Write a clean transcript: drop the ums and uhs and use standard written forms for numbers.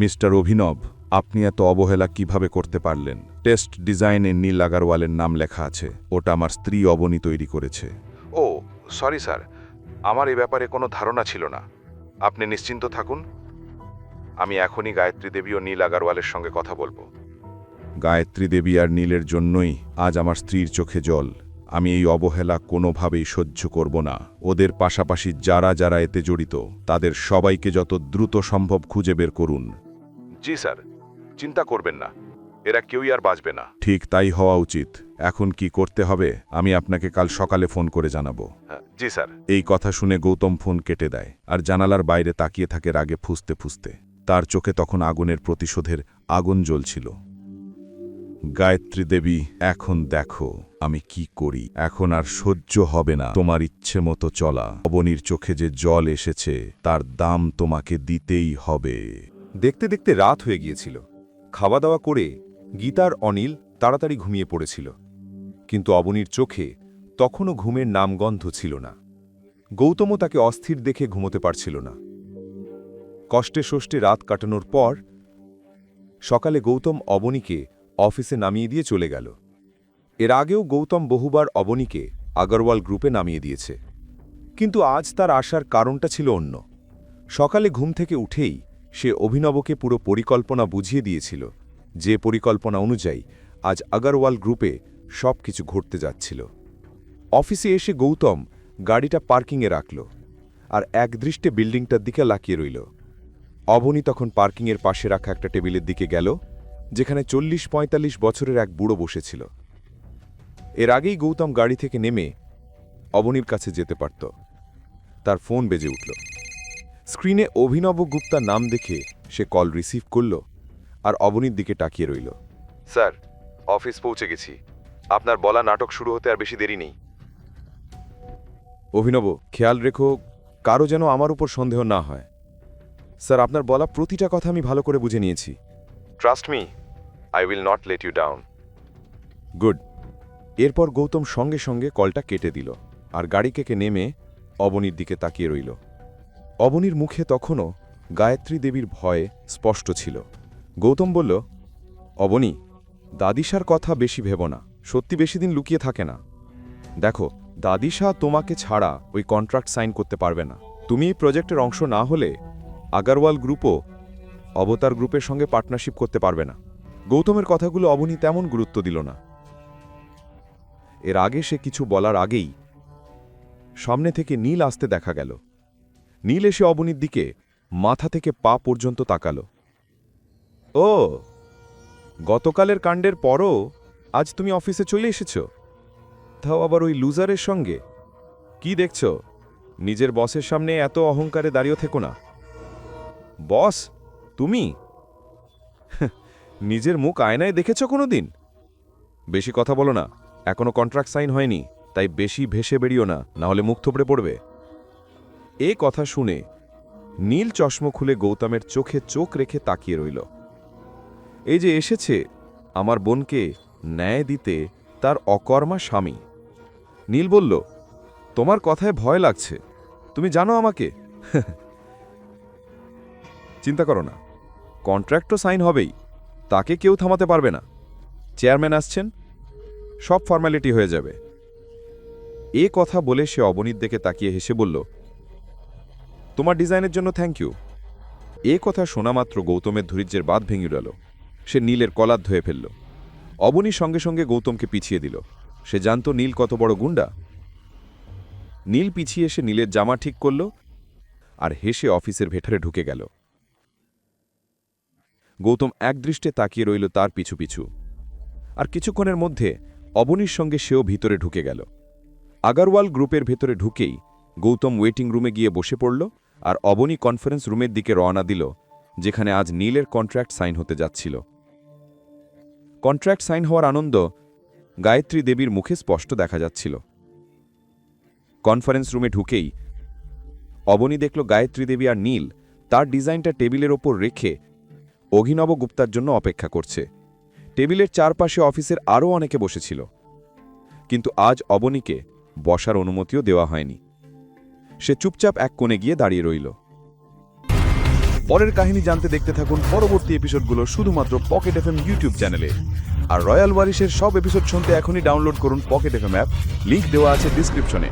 Mister অভিনব, আপনি এত অবহেলা কিভাবে করতে পারলেন? টেস্ট ডিজাইনে নীল আগারওয়ালের নাম লেখা আছে। ওটা আমার স্ত্রী অবনী তৈরি করেছে। ও সরি স্যার, আমার এই ব্যাপারে কোনো ধারণা ছিল না। আপনি নিশ্চিন্ত থাকুন, আমি এখনই গায়ত্রী দেবী ও নীল আগারওয়ালের সঙ্গে কথা বলবো। গায়ত্রী দেবী আর নীলের জন্যই আজ আমার স্ত্রীর চোখে জল। আমি এই অবহেলা কোনোভাবেই সহ্য করব না। ওদের পাশাপাশি যারা যারা এতে জড়িত তাদের সবাইকে যত দ্রুত সম্ভব খুঁজে বের করুন। জি স্যার, চিন্তা করবেন না, এরা কেউই আর বাঁচবে না। ঠিক তাই হওয়া উচিত। এখন কি করতে হবে আমি আপনাকে কাল সকালে ফোন করে জানাবো। জি স্যার। এই কথা শুনে গৌতম ফোন কেটে দেয় আর জানালার বাইরে তাকিয়ে থাকে রাগে ফুঁসতে ফুঁসতে। তার চোখে তখন আগুনের প্রতিশোধের আগুন জ্বলছিল। গায়ত্রী দেবী, এখন দেখো আমি কি করি। এখন আর সহ্য হবে না তোমার ইচ্ছে মতো চলা। অবনীর চোখে যে জল এসেছে তার দাম তোমাকে দিতেই হবে। দেখতে দেখতে রাত হয়ে গিয়েছিল। খাওয়া দাওয়া করে গীতার অনিল তাড়াতাড়ি ঘুমিয়ে পড়েছিল, কিন্তু অবনীর চোখে তখনও ঘুমের নামগন্ধ ছিল না। গৌতমও তাকে অস্থির দেখে ঘুমোতে পারছিল না। কষ্টে সষ্টে রাত কাটানোর পর সকালে গৌতম অবনীকে অফিসে নামিয়ে দিয়ে চলে গেল। এর আগেও গৌতম বহুবার অবনীকে আগরওয়াল গ্রুপে নামিয়ে দিয়েছে, কিন্তু আজ তার আসার কারণটা ছিল অন্য। সকালে ঘুম থেকে উঠেই সে অভিনবকে পুরো পরিকল্পনা বুঝিয়ে দিয়েছিল, যে পরিকল্পনা অনুযায়ী আজ আগরওয়াল গ্রুপে সব কিছু ঘটতে যাচ্ছিল। অফিসে এসে গৌতম গাড়িটা পার্কিংয়ে রাখল আর একদৃষ্টে বিল্ডিংটার দিকে লাকিয়ে রইল। অবনী তখন পার্কিংয়ের পাশে রাখা একটা টেবিলের দিকে গেল, যেখানে 40-45 বছরের এক বুড়ো বসেছিল। এর আগেই গৌতম গাড়ি থেকে নেমে অবনীর কাছে যেতে পারত। তার ফোন বেজে উঠল। স্ক্রিনে অভিনব গুপ্তার নাম দেখে সে কল রিসিভ করল আর অবনীর দিকে তাকিয়ে রইল। স্যার, অফিস পৌঁছে গেছি। আপনার বলা নাটক শুরু হতে আর বেশি দেরি নেই। অভিনব, খেয়াল রেখো কারো যেন আমার উপর সন্দেহ না হয়। স্যার, আপনার বলা প্রতিটা কথা আমি ভালো করে বুঝে নিয়েছি। Trust me, I will not let you down. Good. এরপর গৌতম সঙ্গে সঙ্গে কলটা কেটে দিল আর গাড়ি থেকে নেমে অবনীর দিকে তাকিয়ে রইল। অবনীর মুখে তখনও গায়ত্রী দেবীর ভয় স্পষ্ট ছিল। গৌতম বলল, অবনী, দাদিশার কথা বেশি ভেব না। সত্যি বেশি দিন লুকিয়ে থাকে না। দেখো, দাদিশা তোমাকে ছাড়া ওই কন্ট্রাক্ট সাইন করতে পারবে না। তুমি এই প্রজেক্টের অংশ না হলে আগরওয়াল গ্রুপও অবতার গ্রুপের সঙ্গে পার্টনারশিপ করতে পারবে না। গৌতমের কথাগুলো অবনী তেমন গুরুত্ব দিল না। এর আগে সে কিছু বলার আগেই সামনে থেকে নীল আসতে দেখা গেল। নীল এসে অবনীর দিকে মাথা থেকে পা পর্যন্ত তাকাল। ও, গতকালের কাণ্ডের পরও আজ তুমি অফিসে চলে এসেছ, তাও আবার ওই লুজারের সঙ্গে। কি দেখছ? নিজের বসের সামনে এত অহংকারে দাঁড়িয়ে থেকো না। বস তুমি? নিজের মুখ আয়নায় দেখেছ কোনো দিন? বেশি কথা বলো না, এখনো কন্ট্রাক্ট সাইন হয়নি, তাই বেশি ভেসে বেরিও না, নাহলে মুখ থুবড়ে পড়বে। এ কথা শুনে নীল চশমা খুলে গৌতমের চোখে চোখ রেখে তাকিয়ে রইল। এই যে এসেছে আমার বোনকে ন্যায় দিতে তার অকর্মা স্বামী। নীল বলল, তোমার কথায় ভয় লাগছে, তুমি জানো আমাকে। চিন্তা করো না, কন্ট্রাক্ট তো সাইন হবেই, তাকে কেউ থামাতে পারবে না। চেয়ারম্যান আসছেন, সব ফর্মালিটি হয়ে যাবে। এ কথা বলে সে অবনীর দিকে তাকিয়ে হেসে বলল, তোমার ডিজাইনের জন্য থ্যাংক ইউ। এ কথা শোনা মাত্র গৌতমের ধৈর্যের বাঁধ ভেঙে গেল। সে নীলের কলার ধুয়ে ফেলল। অবনী সঙ্গে সঙ্গে গৌতমকে পিছিয়ে দিল। সে জানত নীল কত বড় গুন্ডা। নীল পিছিয়ে এসে নীলের জামা ঠিক করল আর হেসে অফিসের ভেতরে ঢুকে গেল। গৌতম একদৃষ্টে তাকিয়ে রইল তার পিছু পিছু। আর কিছুক্ষণের মধ্যে অবনীর সঙ্গে সেও ভিতরে ঢুকে গেল। আগরওয়াল গ্রুপের ভেতরে ঢুকেই গৌতম ওয়েটিং রুমে গিয়ে বসে পড়ল আর অবনী কনফারেন্স রুমের দিকে রওনা দিল, যেখানে আজ নীলের কন্ট্রাক্ট সাইন হতে যাচ্ছিল। কন্ট্রাক্ট সাইন হওয়ার আনন্দ গায়ত্রী দেবীর মুখে স্পষ্ট দেখা যাচ্ছিল। কনফারেন্স রুমে ঢুকেই অবনী দেখল গায়ত্রী দেবী আর নীল তার ডিজাইনটা টেবিলের ওপর রেখে অভিনব গুপ্তার জন্য অপেক্ষা করছে। টেবিলের চারপাশে অফিসের আরও অনেকে বসেছিল, কিন্তু আজ অবনীকে বসার অনুমতিও দেওয়া হয়নি। সে চুপচাপ এক কোণে গিয়ে দাঁড়িয়ে রইল। পরের কাহিনী জানতে দেখতে থাকুন পরবর্তী এপিসোডগুলো শুধুমাত্র পকেট এফএম ইউটিউব চ্যানেলে। আর রয়্যাল ওয়ারিশের সব এপিসোড শুনতে এখনই ডাউনলোড করুন পকেট এফএম অ্যাপ, লিংক দেওয়া আছে ডিসক্রিপশনে।